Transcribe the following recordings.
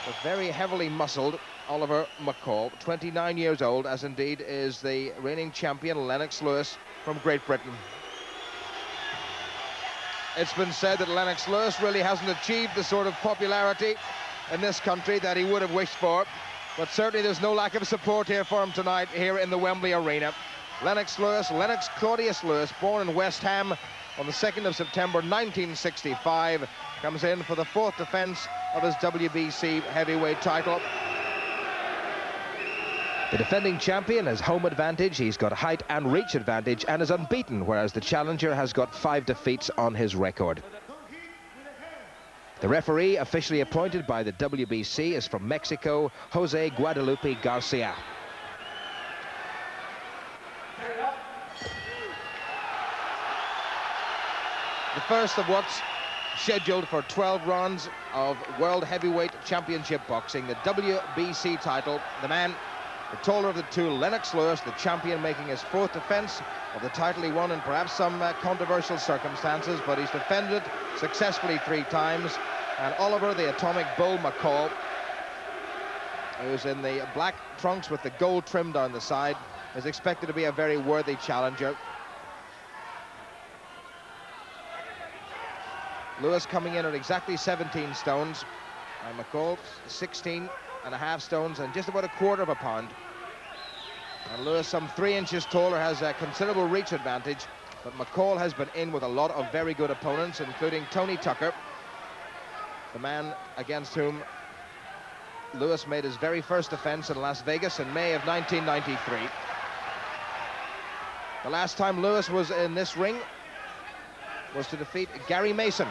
The very heavily muscled Oliver McCall, 29 years old, as indeed is the reigning champion Lennox Lewis from Great Britain. It's been said that Lennox Lewis really hasn't achieved the sort of popularity in this country that he would have wished for, but certainly there's no lack of support here for him tonight here in the Wembley Arena. Lennox Lewis, Lennox Claudius Lewis, born in West Ham on the 2nd of September 1965, comes in for the 4th defence of his WBC heavyweight title. The defending champion has home advantage, he's got height and reach advantage and is unbeaten, whereas the challenger has got 5 defeats on his record. The referee, officially appointed by the WBC, is from Mexico, Jose Guadalupe Garcia. The first of what's scheduled for 12 rounds of World Heavyweight Championship Boxing, the WBC title. The man, the taller of the two, Lennox Lewis, the champion, making his 4th defence of the title he won in perhaps some controversial circumstances, but he's defended successfully 3 times. And Oliver, the Atomic Bull McCall, who's in the black trunks with the gold trim down the side, is expected to be a very worthy challenger. Lewis coming in at exactly 17 stones, and McCall 16.5 stones and just about a quarter of a pound. And Lewis, some 3 inches taller, has a considerable reach advantage, but McCall has been in with a lot of very good opponents, including Tony Tucker, the man against whom Lewis made his very first defense in Las Vegas in May of 1993. The last time Lewis was in this ring was to defeat Gary Mason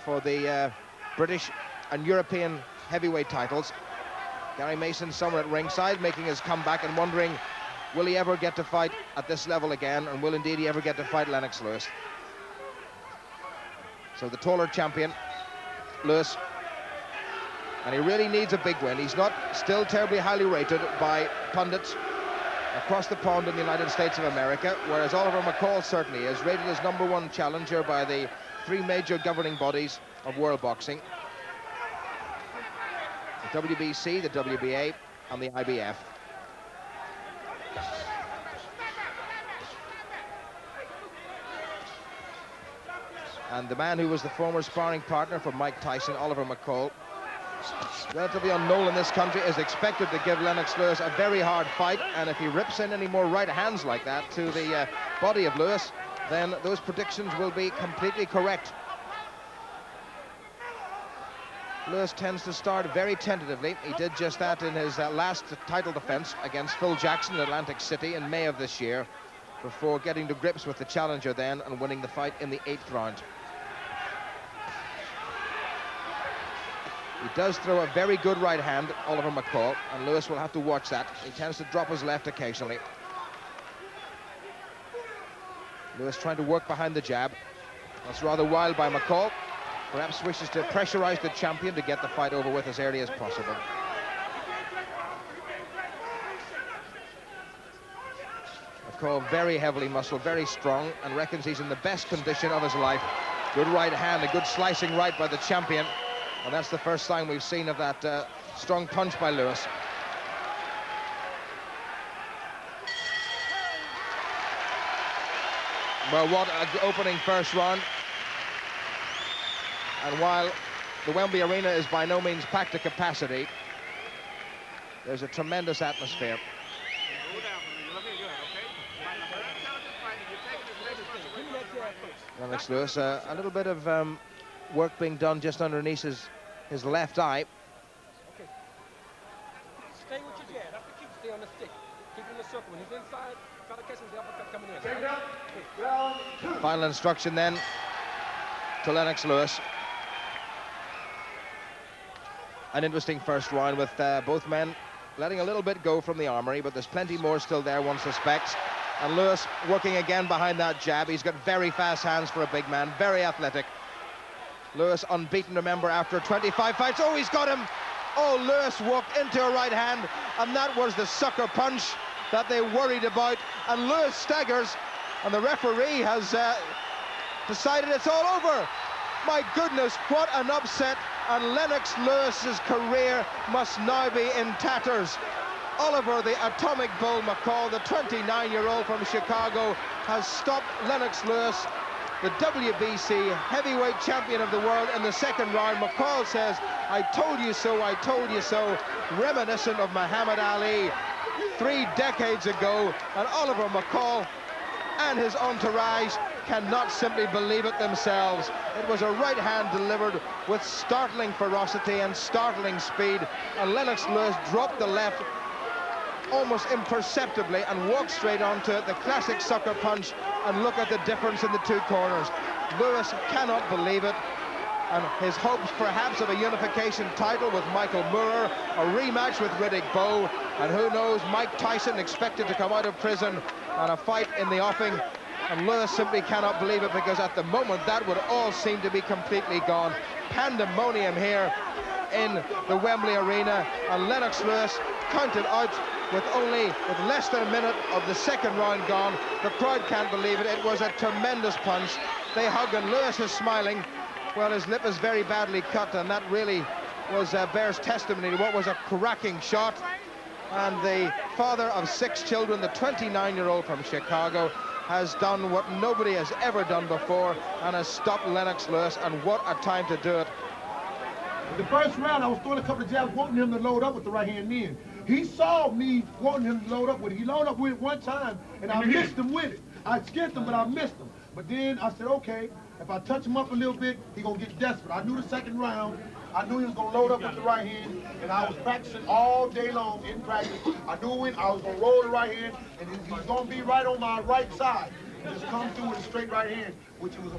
for the British and European heavyweight titles. Gary Mason somewhere at ringside, making his comeback and wondering, will he ever get to fight at this level again, and will indeed he ever get to fight Lennox Lewis? So the taller champion, Lewis, and he really needs a big win. He's not still terribly highly rated by pundits across the pond in the United States of America, whereas Oliver McCall certainly is rated as #1 challenger by the 3 major governing bodies of world boxing: the WBC, the WBA, and the IBF. And the man who was the former sparring partner for Mike Tyson, Oliver McCall, relatively unknown in this country, is expected to give Lennox Lewis a very hard fight, and if he rips in any more right hands like that to the body of Lewis, then those predictions will be completely correct. Lewis tends to start very tentatively. He did just that in his last title defense against Phil Jackson in Atlantic City in May of this year, before getting to grips with the challenger then and winning the fight in the 8th round. He does throw a very good right hand, Oliver McCall, and Lewis will have to watch that. He tends to drop his left occasionally. Lewis trying to work behind the jab. That's rather wild by McCall. Perhaps wishes to pressurize the champion to get the fight over with as early as possible. McCall very heavily muscled, very strong, and reckons he's in the best condition of his life. Good right hand, a good slicing right by the champion. And that's the first sign we've seen of that strong punch by Lewis. Well, what an opening first round. And while the Wembley Arena is by no means packed to capacity, there's a tremendous atmosphere. Lennox Lewis, a little bit of work being done just underneath his left eye. Okay. Stay with your jab. That's the key. Stay on the stick. Keep in the circle. When he's inside, try to catch him with the uppercut coming in. Final instruction then to Lennox Lewis. An interesting first round with both men letting a little bit go from the armory, but there's plenty more still there, one suspects. And Lewis working again behind that jab. He's got very fast hands for a big man, very athletic. Lewis unbeaten, remember, after 25 fights. Oh, he's got him. Oh, Lewis walked into a right hand, and that was the sucker punch that they worried about. And Lewis staggers, and the referee has decided it's all over. My goodness, what an upset, and Lennox Lewis's career must now be in tatters. Oliver, the atomic bull McCall, the 29-year-old from Chicago, has stopped Lennox Lewis, the WBC heavyweight champion of the world, in the second round. McCall says, "I told you so, I told you so," reminiscent of Muhammad Ali 3 decades ago. And Oliver McCall and his entourage cannot simply believe it themselves. It was a right hand delivered with startling ferocity and startling speed, and Lennox Lewis dropped the left almost imperceptibly and walked straight onto it, the classic sucker punch, and look at the difference in the two corners. Lewis cannot believe it, and his hopes perhaps of a unification title with Michael Moorer, a rematch with Riddick Bowe, and who knows, Mike Tyson expected to come out of prison, and a fight in the offing. And Lewis simply cannot believe it, because at the moment that would all seem to be completely gone. Pandemonium here in the Wembley Arena, and Lennox Lewis counted out with less than a minute of the second round gone. The crowd can't believe it. It was a tremendous punch. They hug, and Lewis is smiling. Well, his lip is very badly cut, and that really bears testimony to what was a cracking shot. And the father of 6 children, the 29-year-old from Chicago, has done what nobody has ever done before, and has stopped Lennox Lewis, and what a time to do it. The first round, I was throwing a couple of jabs, wanting him to load up with the right hand then. He saw me wanting him to load up with it. He loaded up with it one time, and I missed him with it. I scared him, but I missed him. But then I said, okay, if I touch him up a little bit, he's going to get desperate. I knew the second round, I knew he was going to load up with the right hand, and I was practicing all day long in practice. I knew when I was going to roll the right hand, and he's going to be right on my right side. Just come through with a straight right hand, which was a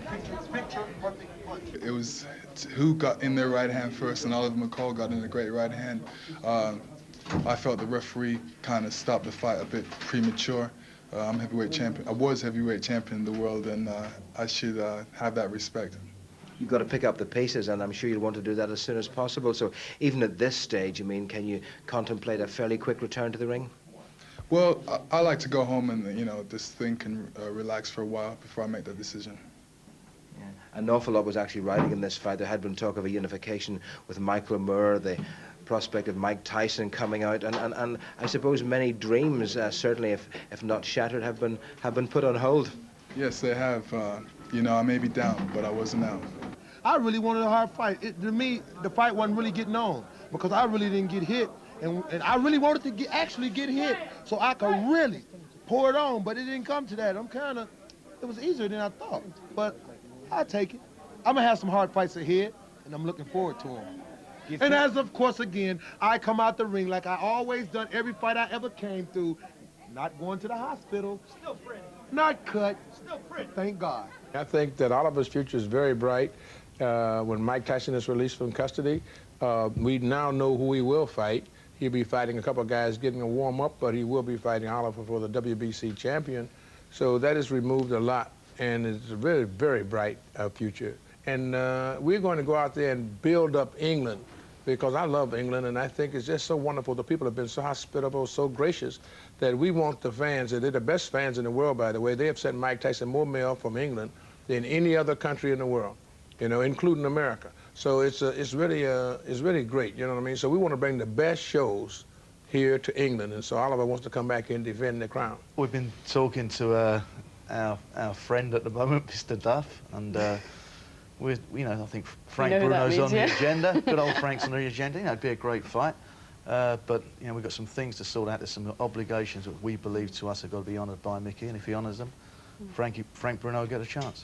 picture perfect punch. It was who got in their right hand first, and Oliver McCall got in a great right hand. I felt the referee kind of stopped the fight a bit premature. I'm heavyweight champion. I was heavyweight champion of the world, and I should have that respect. You've got to pick up the pieces, and I'm sure you'll want to do that as soon as possible. So even at this stage, I mean, can you contemplate a fairly quick return to the ring? Well, I like to go home and, you know, this thing can relax for a while before I make that decision. Yeah. An awful lot was actually riding in this fight. There had been talk of a unification with Michael Moorer, the prospect of Mike Tyson coming out, and I suppose many dreams, certainly if not shattered, have been put on hold. Yes, they have. You know, I may be down, but I wasn't out. I really wanted a hard fight. To me, the fight wasn't really getting on, because I really didn't get hit. And I really wanted to actually get hit so I could really pour it on, but it didn't come to that. It was easier than I thought, but I'll take it. I'm gonna have some hard fights ahead, and I'm looking forward to them. And as of course, again, I come out the ring like I always done every fight I ever came through, not going to the hospital, Still pretty. not cut, Still pretty. thank God. I think that Oliver's future is very bright. When Mike Tyson is released from custody, we now know who he will fight. He'll be fighting a couple of guys getting a warm-up, but he will be fighting Oliver for the WBC champion. So that has removed a lot, and it's a very, very bright future. And we're going to go out there and build up England, because I love England, and I think it's just so wonderful. The people have been so hospitable, so gracious, that we want the fans, and they're the best fans in the world, by the way. They have sent Mike Tyson more mail from England than any other country in the world, you know, including America. So it's really great, you know what I mean? So we want to bring the best shows here to England, and so Oliver wants to come back and defend the crown. We've been talking to our friend at the moment, Mr. Duff, and I think Frank Bruno's on the agenda. Good old Frank's on the agenda. You know, it'd be a great fight. But you know, we've got some things to sort out. There's some obligations that we believe to us have got to be honoured by Mickey, and if he honours them, Frank Bruno will get a chance.